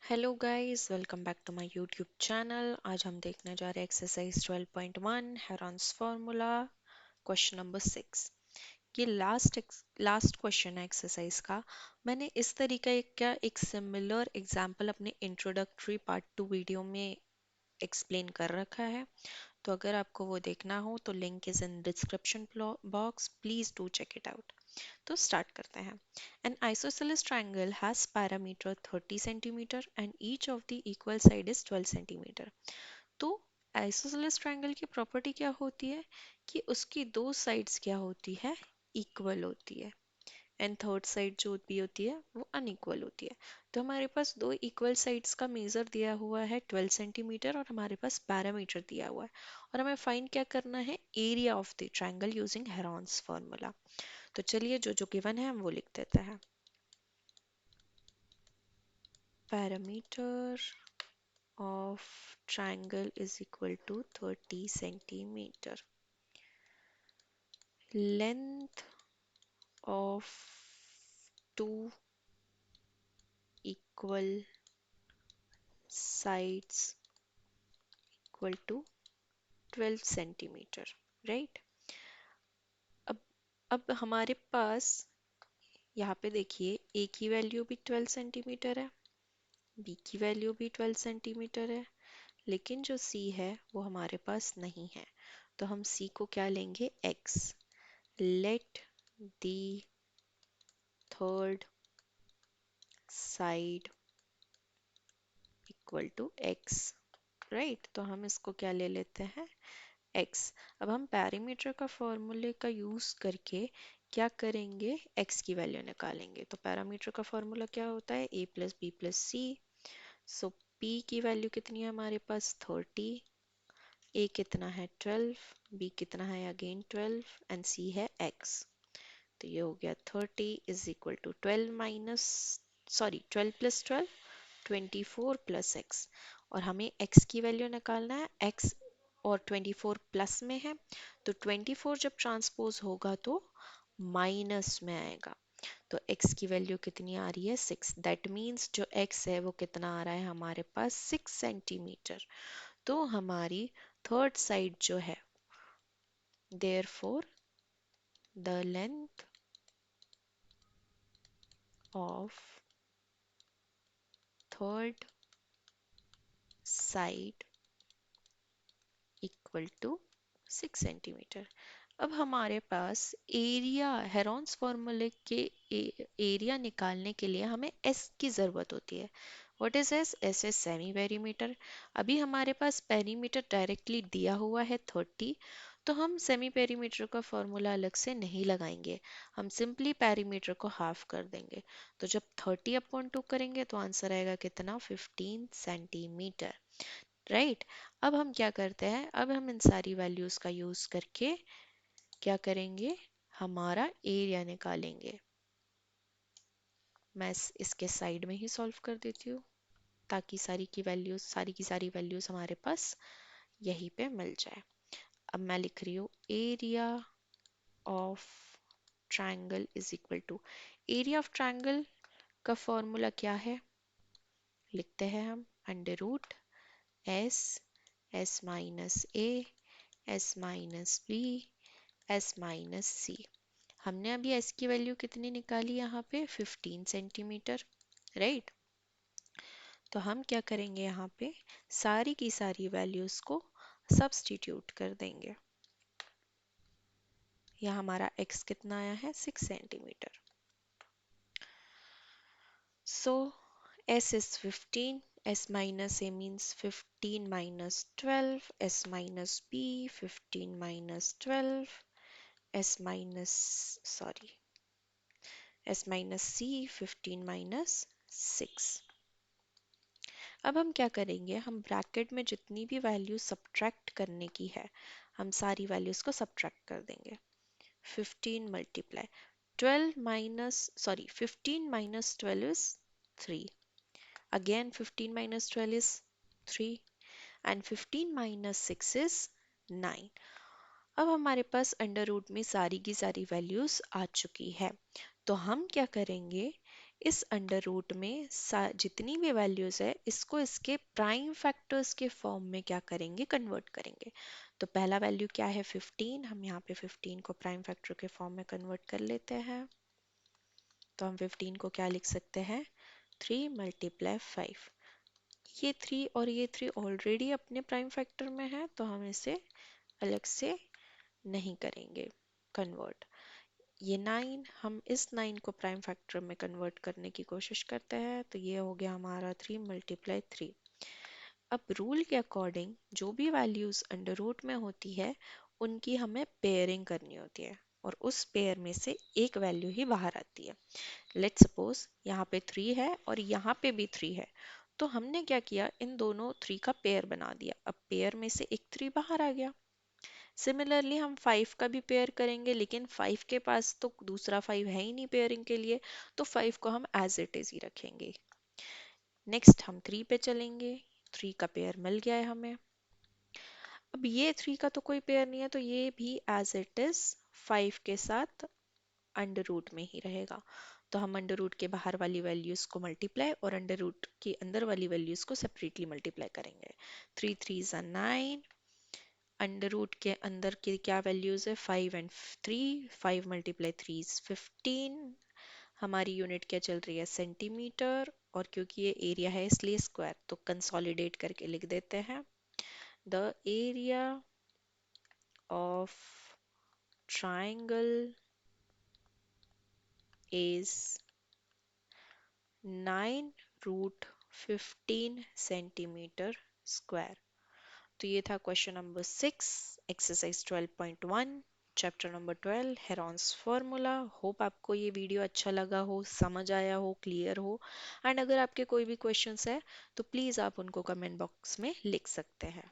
Hello guys, welcome back to my YouTube channel. आज हम देखने जा रहे हैं exercise 12.1 Heron's formula, question number 6। ये लास्ट क्वेश्चन है एक्सरसाइज का। मैंने इस तरीके का एक सिमिलर एग्जांपल अपने इंट्रोडक्टरी पार्ट 2 वीडियो में एक्सप्लेन कर रखा है, तो अगर आपको वो देखना हो तो link is in description box, please do check it out. तो स्टार्ट करते हैं। An isosceles triangle has parameter 30 centimeter and each of the equal side is 12 centimeter. तो आइसोसेलेस ट्रायंगल की प्रॉपर्टी क्या होती है कि उसकी दो साइड्स क्या होती है, इक्वल होती है, एंड थर्ड साइड जो भी होती है वो अनइक्वल होती है। तो हमारे पास दो इक्वल साइड्स का मेजर दिया हुआ है 12 सेंटीमीटर और हमारे पास पैरामीटर दिया हुआ है, और हमें फाइंड क्या करना है, area of the triangle using Heron's formula. तो चलिए जो जो गिवन है हम वो लिख देते हैं। Parameter of triangle is equal to 30 centimeter. Length of two equal sides equal to 12 centimeter. Right? अब अब हमारे पास यहाँ पे देखिए A की वैल्यू भी 12 सेंटीमीटर है, B की वैल्यू भी 12 सेंटीमीटर है, लेकिन जो C है वो हमारे पास नहीं है। तो हम C को क्या लेंगे, X। Let the third side equal to x, right. तो हम इसको क्या ले लेते हैं, x। अब हम पैरामीटर का फॉर्मूले का यूज करके क्या करेंगे, x की वैल्यू निकालेंगे। तो पैरामीटर का फॉर्मूला क्या होता है, a plus B plus C. So p की वैल्यू कितनी है हमारे पास 30, a कितना है 12, b कितना है अगेन 12 एंड c है x। तो ये हो गया 30 is equal to 12 minus, sorry 12 plus 12, 24 plus x. और हमें x की वैल्यू निकालना है, x और 24 प्लस में है, तो 24 जब ट्रांसपोज होगा तो माइनस में आएगा। तो x की वैल्यू कितनी आ रही है 6, दैट मीन्स जो x है वो कितना आ रहा है हमारे पास 6 सेंटीमीटर। तो हमारी थर्ड साइड जो है, therefore the length of third side equal to 6 centimetre. अब हमारे पास एरिया, हेरॉन्स फॉर्मूले के एरिया निकालने के लिए हमें एस की ज़रूरत होती है। What is S, S is semi perimeter. अभी हमारे पास पेरीमीटर डायरेक्टली दिया हुआ है 30, तो हम सेमी पेरीमीटर का फॉर्मूला अलग से नहीं लगाएंगे, हम सिंपली पेरीमीटर को हाफ कर देंगे। तो जब 30 अपॉन 2 करेंगे तो आंसर आएगा कितना, 15 सेंटीमीटर, राइट। अब हम क्या करते हैं, अब हम इन सारी वैल्यूज का यूज करके क्या करेंगे, हमारा एरिया निकालेंगे। मैं इसके साइड में ही सॉल्व कर देती हूँ ताकि सारी की सारी वैल्यूज हमारे पास यहीं पे मिल जाए। अब मैं लिख रही हूँ area of triangle is equal to, area of triangle का फॉर्मूला क्या है, लिखते हैं हम, under root S, S minus A, S minus B, S minus C. हमने अभी एस की वैल्यू कितनी निकाली यहाँ पे, 15 सेंटीमीटर, राइट। तो हम क्या करेंगे, यहाँ पे सारी की सारी वैल्यूज को सब्स्टिट्यूट कर देंगे। यहाँ हमारा x कितना आया है, 6 centimetre. So s is 15, s minus a means 15 minus 12, s minus b 15 minus 12, s minus, sorry, s minus c 15 minus 6। अब हम क्या करेंगे, हम ब्रैकेट में जितनी भी वैल्यू सब्ट्रैक्ट करने की है हम सारी वैल्यूज को सब्ट्रैक्ट कर देंगे। 15 multiply 12 minus, sorry 15 minus 12 is 3, again 15 minus 12 is 3, and 15 minus 6 is 9। अब हमारे पास अंडर रूट में सारी की सारी वैल्यूज आ चुकी है, तो हम क्या करेंगे, इस अंडर रूट में जितनी भी वैल्यूज है इसको इसके प्राइम फैक्टर्स के फॉर्म में क्या करेंगे, कन्वर्ट करेंगे। तो पहला वैल्यू क्या है 15, हम यहाँ पे 15 को प्राइम फैक्टर के फॉर्म में कन्वर्ट कर लेते हैं। तो हम 15 को क्या लिख सकते हैं, 3 मल्टीप्लाई 5। ये 3 और ये 3 ऑलरेडी अपने प्राइम फैक्टर में है तो हम इसे अलग से नहीं करेंगे कन्वर्ट। ये 9, हम इस 9 को प्राइम फैक्टर में कन्वर्ट करने की कोशिश करते हैं तो ये हो गया हमारा 3 मल्टीप्लाई 3। अब रूल के अकॉर्डिंग जो भी वैल्यूज अंडर रूट में होती है उनकी हमें पेयरिंग करनी होती है और उस पेयर में से एक वैल्यू ही बाहर आती है। लेट्स सपोज यहाँ पे 3 है और यहाँ पे भी 3 है, तो हमने क्या किया, इन दोनों 3 का पेयर बना दिया। अब पेयर में से एक 3 बाहर आ गया। सिमिलरली हम 5 का भी पेयर करेंगे, लेकिन 5 के पास तो दूसरा 5 है ही नहीं पेयरिंग के लिए, तो 5 को हम एज इट इज ही रखेंगे। नेक्स्ट हम 3 पे चलेंगे, 3 का पेयर मिल गया है हमें। अब ये 3 का तो कोई पेयर नहीं है तो ये भी एज इट इज 5 के साथ अंडर रूट में ही रहेगा। तो हम अंडर रूट के बाहर वाली वैल्यूज को मल्टीप्लाई और अंडर रूट के अंदर वाली वैल्यूज को सेपरेटली मल्टीप्लाई करेंगे। 3 3 ज़ा 9, अंडर रूट के अंदर की क्या वैल्यूज है 5 एंड 3, 5 मल्टीप्लाई 3 इज 15। हमारी यूनिट क्या चल रही है, सेंटीमीटर, और क्योंकि ये एरिया है इसलिए स्क्वायर, तो कंसोलिडेट करके लिख देते हैं। The area of triangle is 9 root 15 centimetre square. तो ये था question number 6, exercise 12.1, chapter number 12, Heron's formula. Hope आपको ये वीडियो अच्छा लगा हो, समझ आया हो, क्लियर हो। एंड अगर आपके कोई भी क्वेश्चंस है तो प्लीज़ आप उनको कमेंट बॉक्स में लिख सकते हैं।